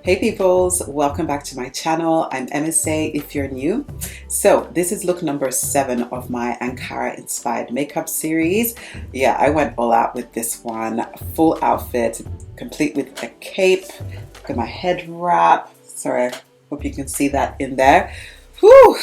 Hey peoples, welcome back to my channel. I'm MSA if you're new. So this is look number 7 of my Ankara Inspired makeup series. Yeah, I went all out with this one. Full outfit, complete with a cape. Look at my head wrap. Sorry, hope you can see that in there. Whew.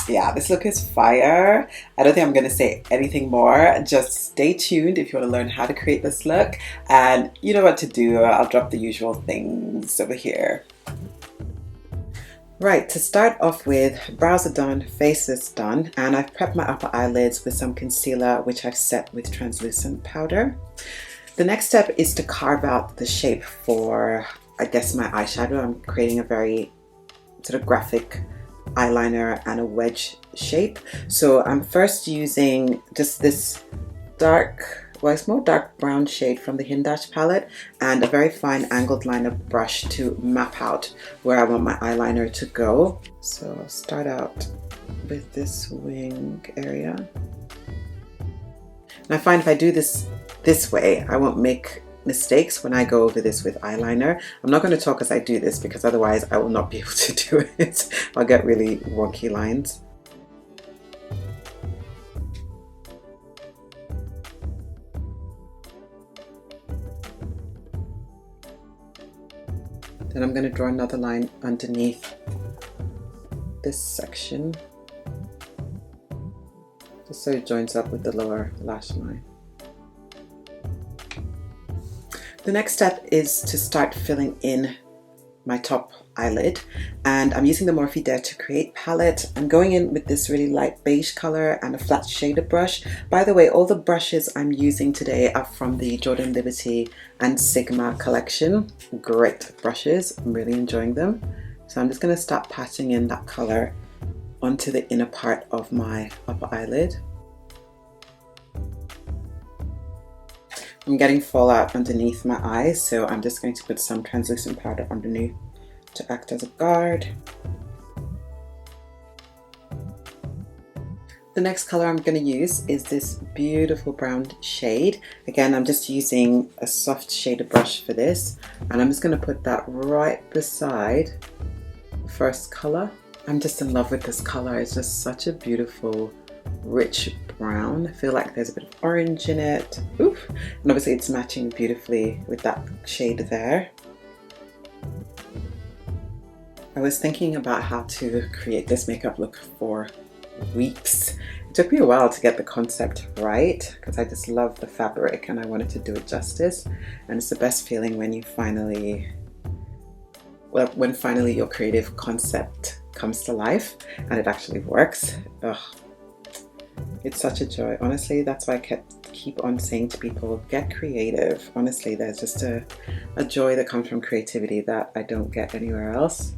Yeah, this look is fire. I don't think I'm going to say anything more. Just stay tuned if you want to learn how to create this look. And you know what to do. I'll drop the usual things over here. Right, to start off with, brows are done, face is done, and I've prepped my upper eyelids with some concealer, which I've set with translucent powder. The next step is to carve out the shape for, I guess, my eyeshadow. I'm creating a very sort of graphic eyeliner and a wedge shape. So I'm first using just this dark, well, it's more dark brown shade from the Hindash palette and a very fine angled liner brush to map out where I want my eyeliner to go. So I'll start out with this wing area. And I find if I do this way, I won't make mistakes when I go over this with eyeliner. I'm not going to talk as I do this because otherwise I will not be able to do it. I'll get really wonky lines. Then I'm going to draw another line underneath this section, just so it joins up with the lower lash line. The next step is to start filling in my top eyelid, and I'm using the Morphe Dare to Create palette. I'm going in with this really light beige color and a flat shader brush. By the way, all the brushes I'm using today are from the Jordan Liberty and Sigma collection. Great brushes, I'm really enjoying them. So I'm just going to start patting in that color onto the inner part of my upper eyelid. I'm getting fallout underneath my eyes, so I'm just going to put some translucent powder underneath to act as a guard. The next color I'm going to use is this beautiful brown shade. Again, I'm just using a soft shader brush for this, and I'm just going to put that right beside the first color. I'm just in love with this color. It's just such a beautiful rich brown. I feel like there's a bit of orange in it. Oof. And obviously it's matching beautifully with that shade there. I was thinking about how to create this makeup look for weeks. It took me a while to get the concept right because I just love the fabric and I wanted to do it justice. And it's the best feeling when you finally, well, when finally your creative concept comes to life and it actually works. Ugh. It's such a joy. Honestly, that's why I keep on saying to people, get creative. Honestly, there's just a joy that comes from creativity that I don't get anywhere else.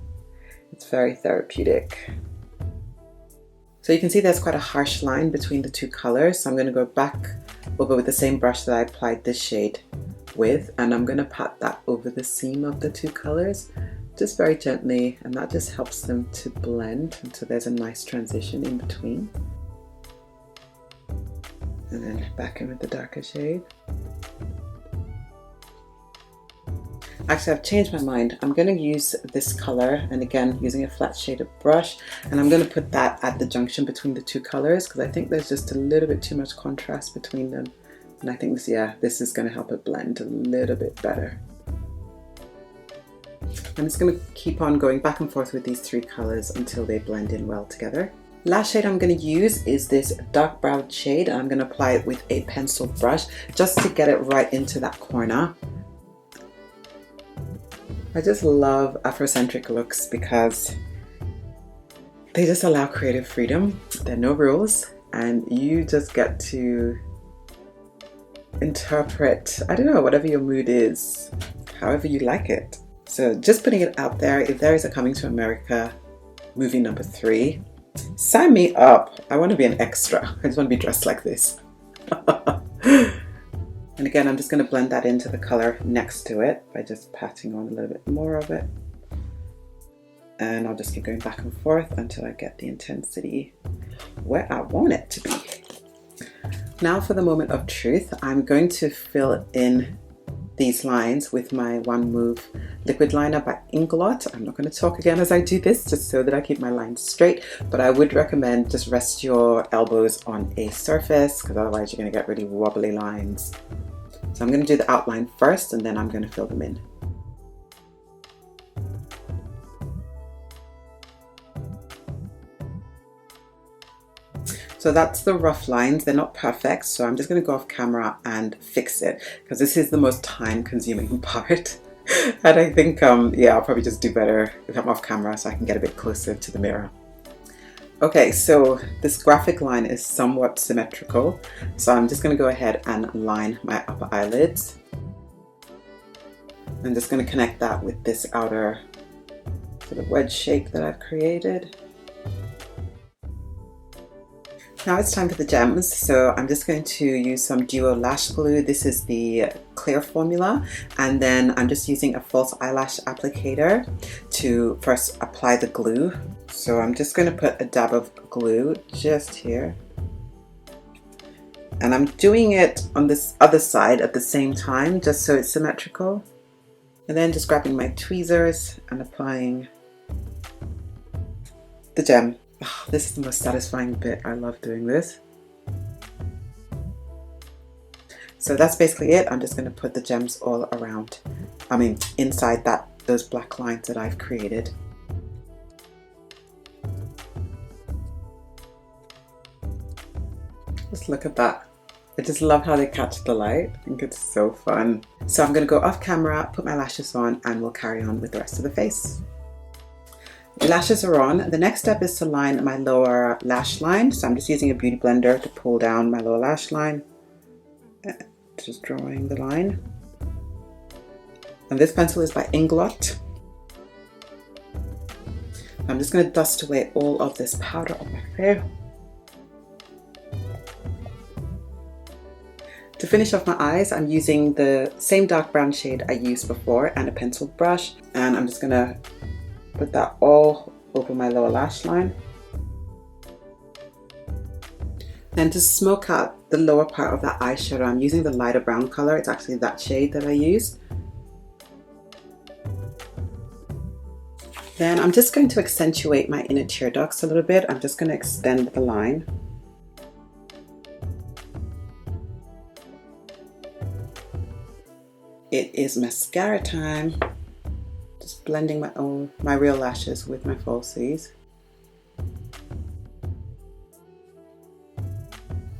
It's very therapeutic. So you can see there's quite a harsh line between the two colors. So I'm going to go back over with the same brush that I applied this shade with, and I'm going to pat that over the seam of the two colors just very gently, and that just helps them to blend until there's a nice transition in between. And then back in with the darker shade. Actually, I've changed my mind. I'm going to use this color, and again using a flat shaded brush, and I'm going to put that at the junction between the two colors because I think there's just a little bit too much contrast between them, and I think this, yeah, this is going to help it blend a little bit better. I'm just going to keep on going back and forth with these three colors until they blend in well together. Last shade I'm going to use is this dark brown shade, and I'm going to apply it with a pencil brush just to get it right into that corner. I just love afrocentric looks because they just allow creative freedom. There are no rules and you just get to interpret, I don't know, whatever your mood is, however you like it. So just putting it out there, if there is a Coming to America movie number 3, sign me up. I want to be an extra. I just want to be dressed like this. And again, I'm just going to blend that into the color next to it by just patting on a little bit more of it. And I'll just keep going back and forth until I get the intensity where I want it to be. Now for the moment of truth, I'm going to fill in these lines with my One Move liquid liner by Inglot. I'm not going to talk again as I do this, just so that I keep my lines straight, but I would recommend just rest your elbows on a surface, because otherwise you're going to get really wobbly lines. So I'm going to do the outline first, and then I'm going to fill them in. So that's the rough lines. They're not perfect, so I'm just going to go off camera and fix it, because this is the most time consuming part. And I think, yeah, I'll probably just do better if I'm off camera so I can get a bit closer to the mirror. Okay, so this graphic line is somewhat symmetrical, so I'm just going to go ahead and line my upper eyelids. I'm just going to connect that with this outer sort of wedge shape that I've created. Now it's time for the gems, so I'm just going to use some Duo Lash Glue. This is the clear formula, and then I'm just using a false eyelash applicator to first apply the glue. So I'm just going to put a dab of glue just here, and I'm doing it on this other side at the same time just so it's symmetrical, and then just grabbing my tweezers and applying the gem. Oh, this is the most satisfying bit. I love doing this. So that's basically it. I'm just going to put the gems all around, inside those black lines that I've created. Just look at that. I just love how they catch the light. I think it's so fun. So I'm going to go off camera, put my lashes on, and we'll carry on with the rest of the face. The lashes are on. The next step is to line my lower lash line. So I'm just using a beauty blender to pull down my lower lash line. Just drawing the line. And this pencil is by Inglot. I'm just going to dust away all of this powder on my hair. To finish off my eyes, I'm using the same dark brown shade I used before and a pencil brush. And I'm just going to put that all over my lower lash line. Then to smoke out the lower part of that eyeshadow, I'm using the lighter brown color. It's actually that shade that I used. Then I'm just going to accentuate my inner tear ducts a little bit. I'm just going to extend the line. It is mascara time. Just blending my real lashes with my falsies.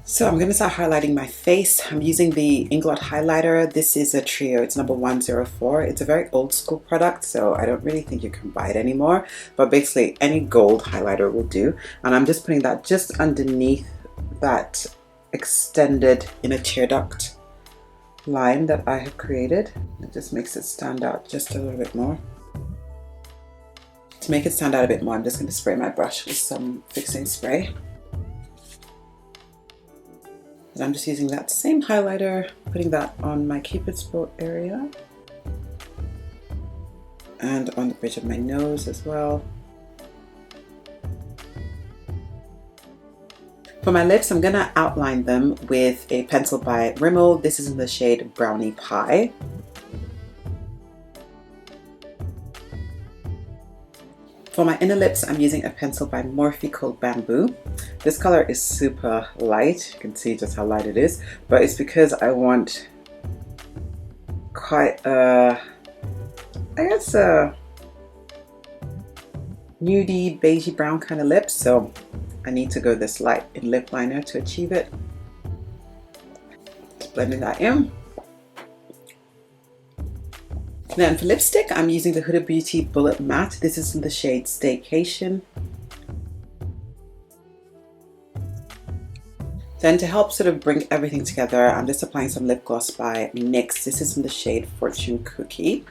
So I'm going to start highlighting my face. I'm using the Inglot highlighter. This is a trio. It's number 104. It's a very old school product, so I don't really think you can buy it anymore. But basically any gold highlighter will do. And I'm just putting that just underneath that extended inner tear duct line that I have created. It just makes it stand out just a little bit more. To make it stand out a bit more, I'm just going to spray my brush with some fixing spray. And I'm just using that same highlighter, putting that on my Cupid's bow area and on the bridge of my nose as well. For my lips, I'm going to outline them with a pencil by Rimmel. This is in the shade Brownie Pie. For my inner lips, I'm using a pencil by Morphe called Bamboo. This color is super light. You can see just how light it is, but it's because I want quite a nudie, beigey brown kind of lips, so I need to go this light in lip liner to achieve it. Just blending that in. Then for lipstick, I'm using the Huda Beauty Bullet Matte. This is in the shade Staycation. Then to help sort of bring everything together, I'm just applying some lip gloss by NYX. This is in the shade Fortune Cookie.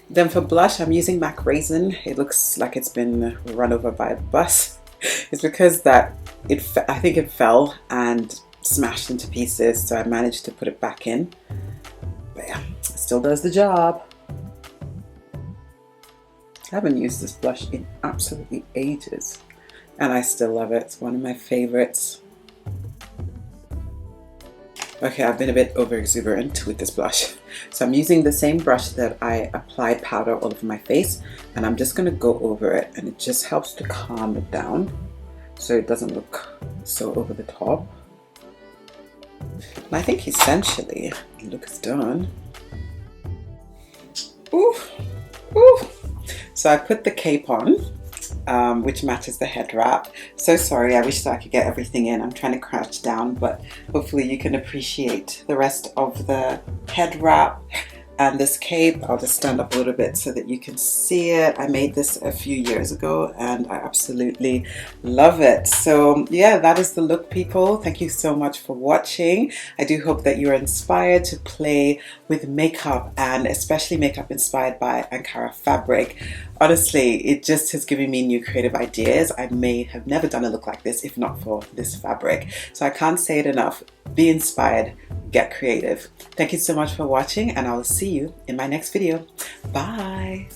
Then for blush, I'm using MAC Raisin. It looks like it's been run over by a bus. It's because I think it fell and smashed into pieces, so I managed to put it back in. But yeah, it still does the job. I haven't used this blush in absolutely ages, and I still love it. It's one of my favorites. Okay, I've been a bit over exuberant with this blush. So I'm using the same brush that I applied powder all over my face, and I'm just gonna go over it, and it just helps to calm it down so it doesn't look so over the top. And I think essentially the look is done. Ooh, ooh. So I put the cape on, which matches the head wrap. So sorry, I wish that I could get everything in. I'm trying to crouch down, but hopefully you can appreciate the rest of the head wrap and this cape. I'll just stand up a little bit so that you can see it. I made this a few years ago and I absolutely love it. So yeah, that is the look, people. Thank you so much for watching. I do hope that you're inspired to play with makeup, and especially makeup inspired by Ankara fabric. Honestly, it just has given me new creative ideas. I may have never done a look like this if not for this fabric. So I can't say it enough. Be inspired, get creative. Thank you so much for watching, and I will see you in my next video. Bye.